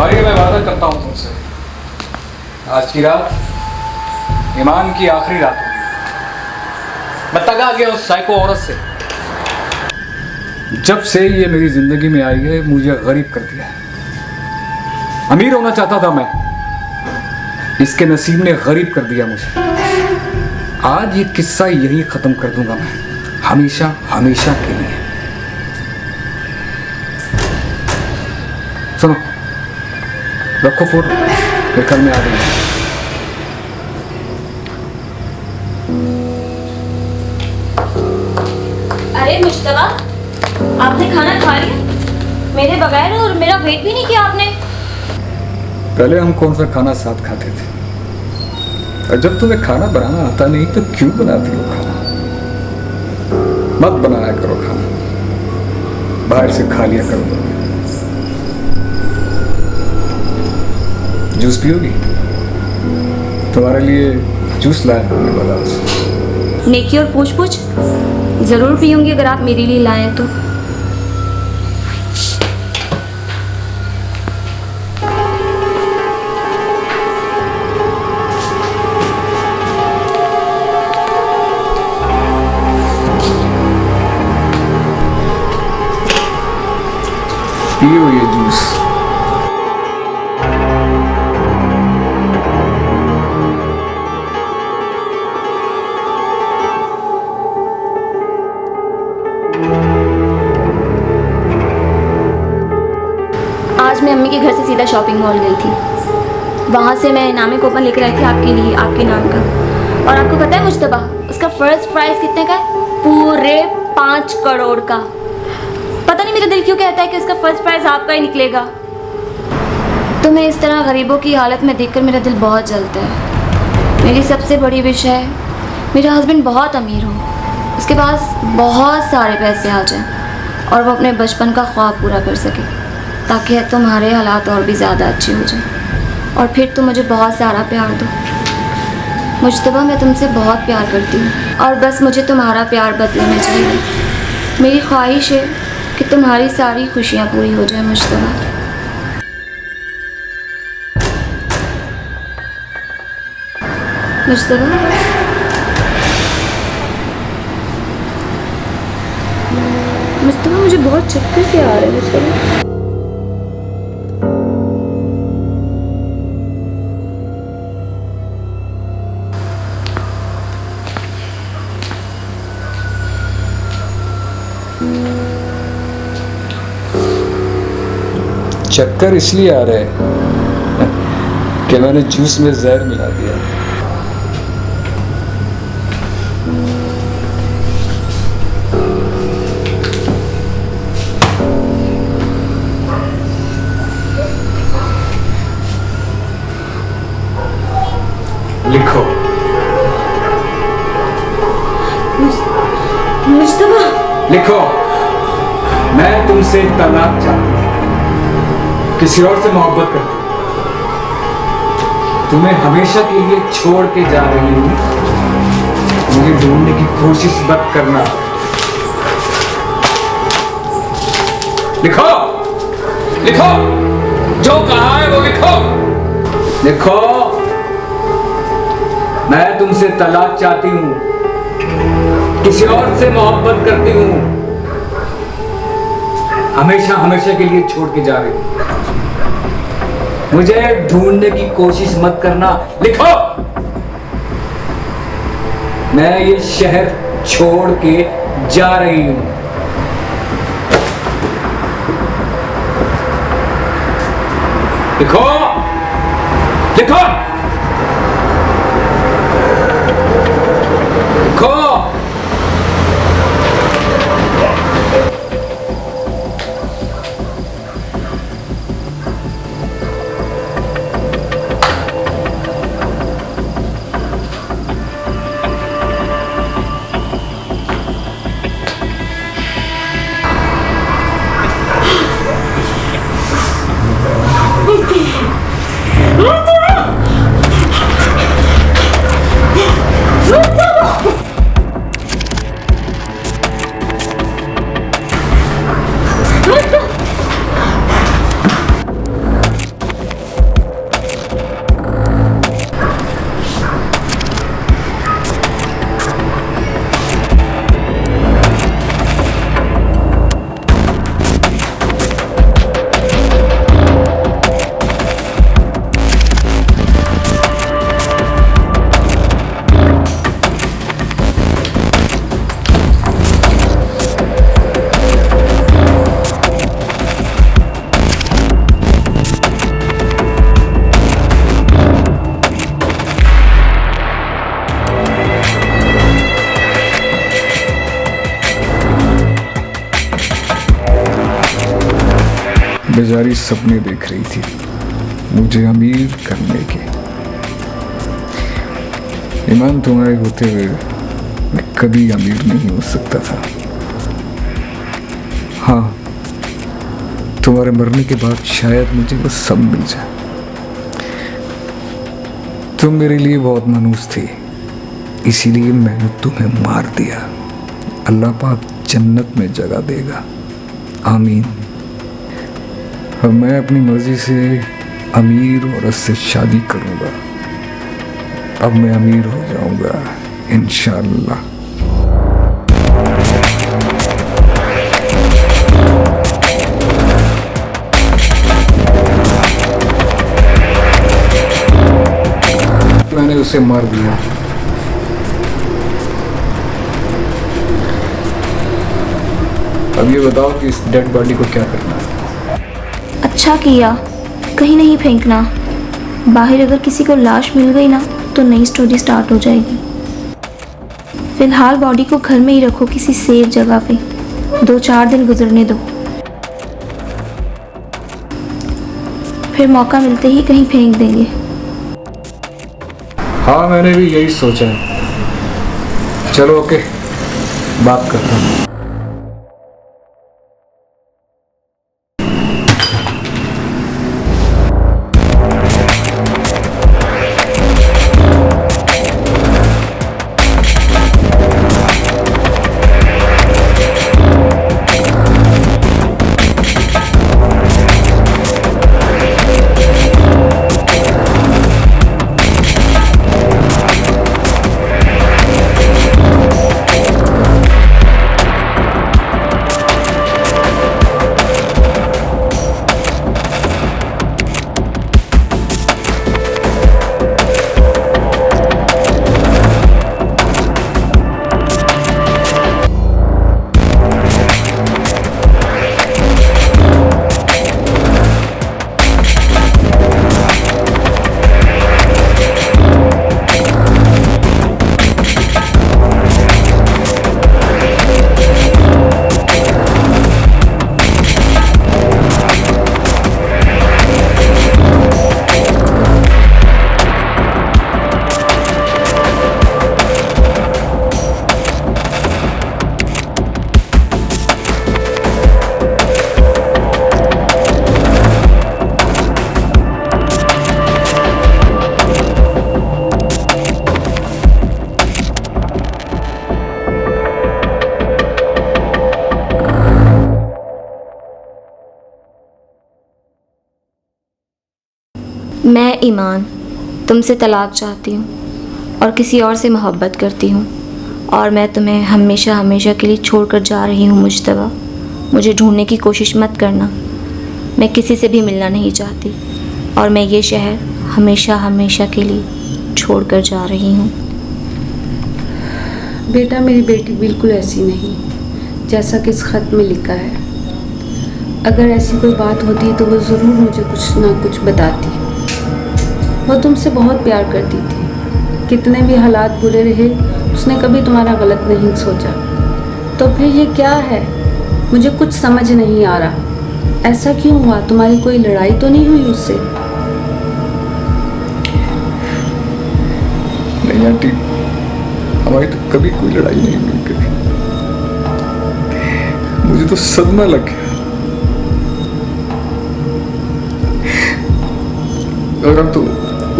मारिया, मैं वादा करता हूँ तुमसे, आज की रात ईमान की आखिरी रात होगी। मैं तंग आ गया उस साइको औरत से। जब से ये मेरी जिंदगी में आई है मुझे गरीब कर दिया है। अमीर होना चाहता था मैं, इसके नसीब ने गरीब कर दिया मुझे। आज ये किस्सा यही खत्म कर दूंगा मैं, हमेशा हमेशा के लिए। सुनो, रखो फोन, मेरे घर में आ गई। अरे मुश्तबा, आपने खाना खा लिया मेरे बगैर, और मेरा वेट भी नहीं किया आपने। पहले हम कौन सा खाना साथ खाते थे, और जब तुम्हें खाना बनाना आता नहीं तो क्यों बनाती हो खाना? मत बनाया करो खाना, बाहर से खा लिया करो। जूस पियोगी? तुम्हारे लिए जूस लाया हमने बाजार से। नेकी और पूछ पूछ जरूर पीऊंगी अगर आप मेरे लिए लाएं तो। पियो ये जूस। आज मैं अम्मी के घर से सीधा शॉपिंग मॉल गई थी। वहाँ से मैं इनामी कूपन लेकर आई थी आपके लिए, आपके नाम का। और आपको पता है मुश्तबा, उसका फर्स्ट प्राइज कितने का है? पूरे 5 करोड़ का। पता नहीं मेरा दिल क्यों कहता है कि उसका फर्स्ट प्राइज आपका ही निकलेगा। तो मैं इस तरह गरीबों की हालत में देखकर मेरा दिल बहुत जलता है। मेरी सबसे बड़ी विश है मेरा हस्बैंड बहुत अमीर हो, उसके पास बहुत सारे पैसे आ जाएं और वो अपने बचपन का ख्वाब पूरा कर सके, ताकि तुम्हारे हालात और भी ज़्यादा अच्छे हो जाएं। और फिर तुम मुझे बहुत सारा प्यार दो। मुश्तबा, मैं तुमसे बहुत प्यार करती हूँ और बस मुझे तुम्हारा प्यार बदले में चाहिए। मेरी ख्वाहिश है कि तुम्हारी सारी खुशियाँ पूरी हो जाए मुश्तबा। मुश्तबा, मुश्तबा मुझे बहुत चक्कर से आ रहे हैं मुश्तबा। चक्कर इसलिए आ रहे हैं कि मैंने जूस में जहर मिला दिया। लिखो। मुश्तबा, लिखो, मैं तुमसे तलाक चाहती हूँ, किसी और से मोहब्बत करती हूँ, तुम्हें हमेशा के लिए छोड़ के जा रही हूँ, मुझे ढूंढने की कोशिश मत करना। लिखो, लिखो, जो कहा है वो लिखो। लिखो, मैं तुमसे तलाक चाहती हूँ, किसी और से मोहब्बत करती हूँ, हमेशा हमेशा के लिए छोड़ के जा रही हूँ, मुझे ढूंढने की कोशिश मत करना। लिखो, मैं ये शहर छोड़ के जा रही हूँ। लिखो, लिखो, लिखो। बेचारी सपने देख रही थी मुझे अमीर करने के। ईमान, तुम्हारे होते हुए मैं कभी अमीर नहीं हो सकता था। हाँ, तुम्हारे मरने के बाद शायद मुझे वो सब मिल जाए। तुम मेरे लिए बहुत मनहूस थी, इसीलिए मैंने तुम्हें मार दिया। अल्लाह पाक जन्नत में जगह देगा, आमीन। अब मैं अपनी मर्जी से अमीर औरत से शादी करूंगा। अब मैं अमीर हो जाऊंगा इंशाअल्लाह। मैंने उसे मार दिया। अब ये बताओ कि इस डेड बॉडी को क्या करना है? अच्छा किया, कहीं नहीं फेंकना। बाहर अगर किसी को लाश मिल गई ना तो नई स्टोरी स्टार्ट हो जाएगी। फिलहाल बॉडी को घर में ही रखो किसी सेफ जगह पे, 2-4 दिन गुजरने दो, फिर मौका मिलते ही कहीं फेंक देंगे। हाँ, मैंने भी यही सोचा है। चलो ओके, बात करता हूँ। मैं ईमान तुमसे तलाक चाहती हूँ और किसी और से मोहब्बत करती हूँ, और मैं तुम्हें हमेशा हमेशा के लिए छोड़कर जा रही हूँ मुज्तबा। मुझे ढूंढने की कोशिश मत करना, मैं किसी से भी मिलना नहीं चाहती, और मैं ये शहर हमेशा हमेशा के लिए छोड़कर जा रही हूँ। बेटा, मेरी बेटी बिल्कुल ऐसी नहीं जैसा कि इस खत में लिखा है। अगर ऐसी कोई बात होती तो वो ज़रूर मुझे कुछ ना कुछ बताती। वो तुमसे बहुत प्यार करती थी, कितने भी हालात बुरे रहे उसने कभी तुम्हारा गलत नहीं सोचा। तो फिर ये क्या है, मुझे कुछ समझ नहीं आ रहा। ऐसा क्यों हुआ? तुम्हारी कोई लड़ाई तो नहीं हुई उससे? नहीं आंटी, हमारी तो कभी कोई लड़ाई नहीं हुई कभी। मुझे तो सदमा लग गया। और अब तो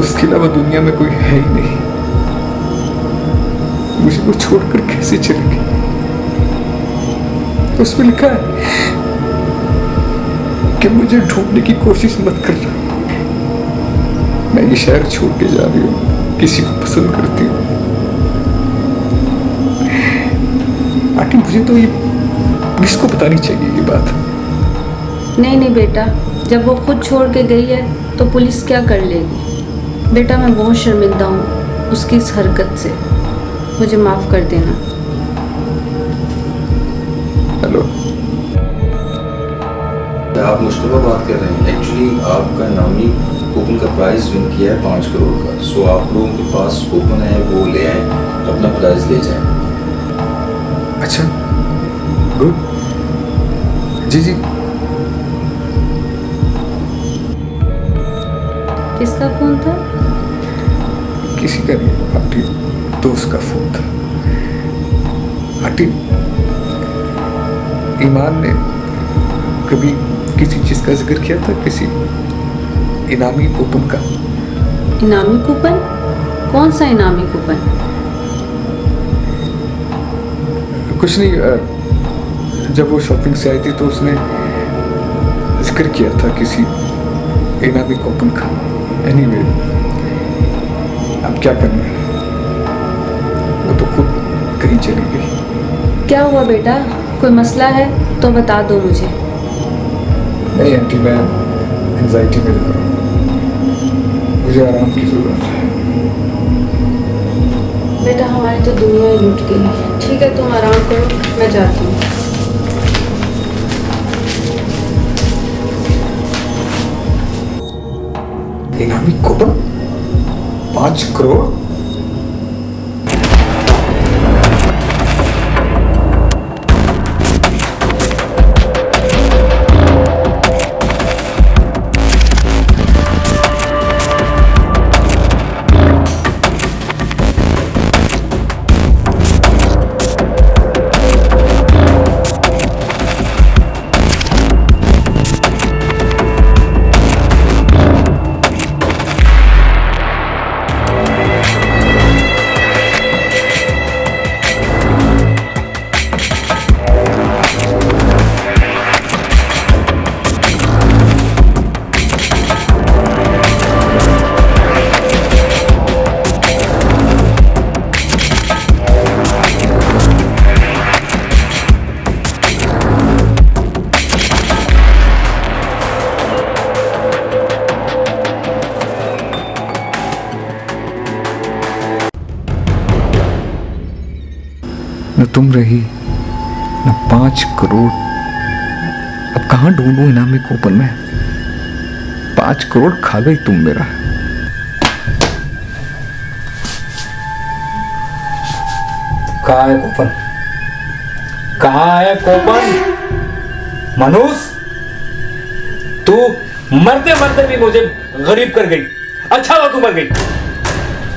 उसके अलावा दुनिया में कोई है ही नहीं। मुझे वो छोड़कर कैसे चलेगी? उसमें लिखा है कि मुझे ढूंढने की कोशिश मत करना। मैं ये शहर छोड़ के जा रही हूँ, किसी को पसंद करती हूँ। आंटी, मुझे तो ये पुलिस को बतानी चाहिए ये बात। नहीं नहीं बेटा, जब वो खुद छोड़ के गई है तो पुलिस क्या कर लेगी? बेटा, मैं बहुत शर्मिंदा हूँ उसकी इस हरकत से, मुझे माफ़ कर देना। हेलो, आप मुश्तबा बात कर रहे हैं? एक्चुअली आपका नामी कूपन का प्राइस विन किया है 5 करोड़ का। सो आप लोगों के पास कूपन है, वो ले आए, अपना प्राइस ले जाएं। अच्छा, गुड। जी जी, किसका फोन था? किसी का नहीं, आंटी दोस्त का फोन था। आंटी, ईमान ने कभी किसी चीज का जिक्र किया था, किसी इनामी कूपन का? इनामी कूपन? कौन सा इनामी कूपन? कुछ नहीं, जब वो शॉपिंग से आई थी तो उसने जिक्र किया था किसी इनामी कूपन का। एनीवे, अब क्या करना है, वो तो खुद कहीं चली गई। क्या हुआ बेटा, कोई मसला है तो बता दो मुझे। नहीं आंटी, मैं एंजाइटी में जा रहा हूँ, मुझे आराम की जरूरत है। बेटा हमारी तो दुनिया ही लुट गई। ठीक है तुम आराम करो, मैं जाती हूँ। इनामी कूपन 5 करोड़? न तुम रही, न 5 करोड़। अब कहाँ ढूंढूं इनामी कूपन में? 5 करोड़ खा गई तुम मेरा। कहाँ है कूपन? कहाँ है कूपन? मनुष, तू मरते मरते भी मुझे गरीब कर गई। अच्छा हुआ तू मर गई।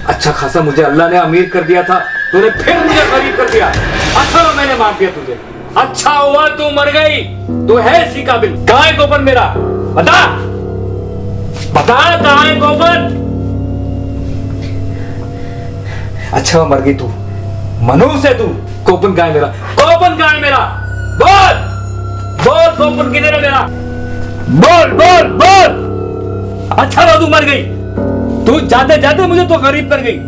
अच्छा खासा मुझे अल्लाह ने अमीर कर दिया था, तूने फिर मुझे गरीब कर दिया। अच्छा हुआ मैंने मार दिया तुझे। अच्छा हुआ तू मर गई, तू है इसी काबिल। कहाँ है कूपन मेरा? बता बता, कहाँ है कूपन? अच्छा हुआ मर गई तू, मनुष्य है तू। कूपन कहाँ है मेरा? कूपन कहाँ है मेरा? बोल बोल, कूपन किधर है मेरा? बोल बोल बोल। अच्छा हुआ तू मर गई, तू जाते जाते मुझे तो गरीब कर गई।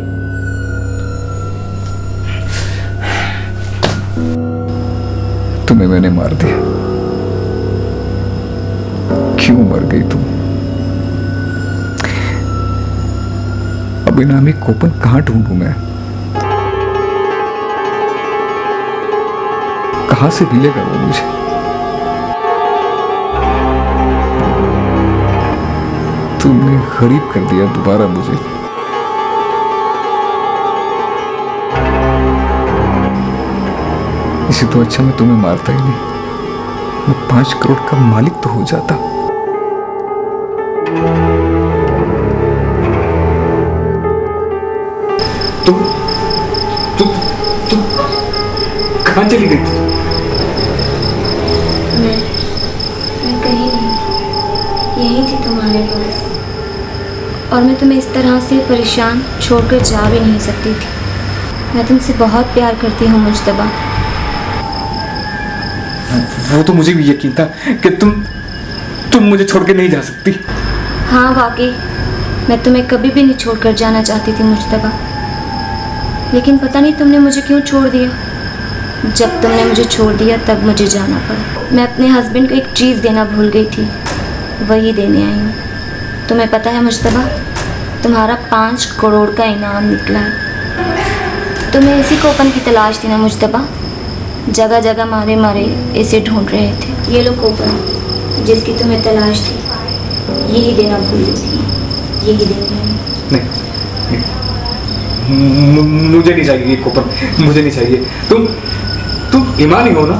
तुम्हें मैंने मार दिया। क्यों मर गई तुम? अब इनामी कूपन कहां ढूंढूं मैं? कहां से मिलेगा वो मुझे? तुमने गरीब कर दिया दोबारा मुझे। इसे तो अच्छा मैं तुम्हें मारता ही नहीं, मैं 5 करोड़ का मालिक तो हो जाता। तुम तुम तुम कहां चली गई थी? मैं कहीं नहीं, यही थी तुम्हारे पास। और मैं तुम्हें इस तरह से परेशान छोड़कर जा भी नहीं सकती थी। मैं तुमसे बहुत प्यार करती हूँ मुज्तबा। वो तो मुझे भी यकीन था कि तुम मुझे छोड़ के नहीं जा सकती। हाँ वाकई, मैं तुम्हें कभी भी नहीं छोड़कर जाना चाहती थी मुज्तबा। लेकिन पता नहीं तुमने मुझे क्यों छोड़ दिया। जब तुमने मुझे छोड़ दिया तब मुझे जाना पड़ा। मैं अपने हस्बैंड को एक चीज़ देना भूल गई थी, वही देने आई हूँ। तुम्हें पता है मुज्तबा, तुम्हारा 5 करोड़ का इनाम निकला है। तुम्हें इसी कूपन की तलाश थी ना मुज्तबा? जगह जगह मारे मारे इसे ढूंढ रहे थे। ये लो कूपन जिसकी तुम्हें तलाश थी, यही देना भूल गई थी, यही देने आई। नहीं, मुझे नहीं चाहिए ये कूपन, मुझे नहीं चाहिए। तुम ईमानी हो ना?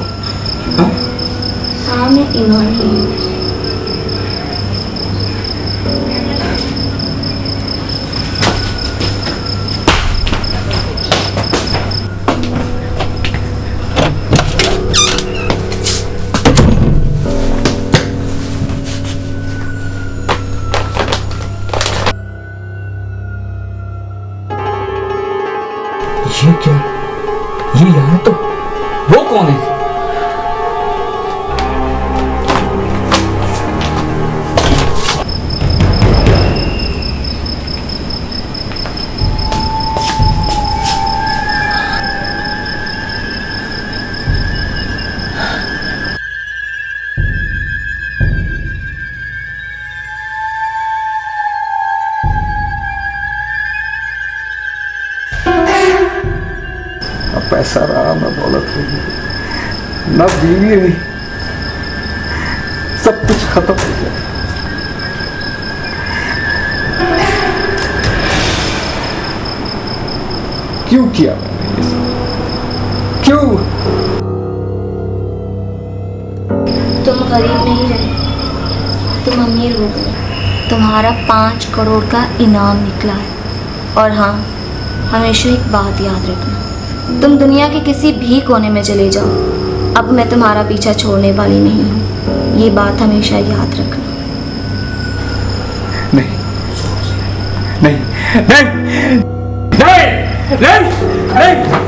हाँ मैं ईमानी हूँ। क्या ये यहाँ तो वो कौन है? न पैसा रहा, न दौलत रही, न बीवी रही, सब कुछ खत्म हो गया। क्यों किया मैंने ये सब? क्यों? तुम गरीब नहीं रहे, तुम अमीर हो गए। तुम्हारा 5 करोड़ का इनाम निकला है। और हाँ, हमेशा एक बात याद रखना, तुम दुनिया के किसी भी कोने में चले जाओ, अब मैं तुम्हारा पीछा छोड़ने वाली नहीं हूँ। ये बात हमेशा याद रखना। नहीं नहीं नहीं नहीं नहीं नहीं।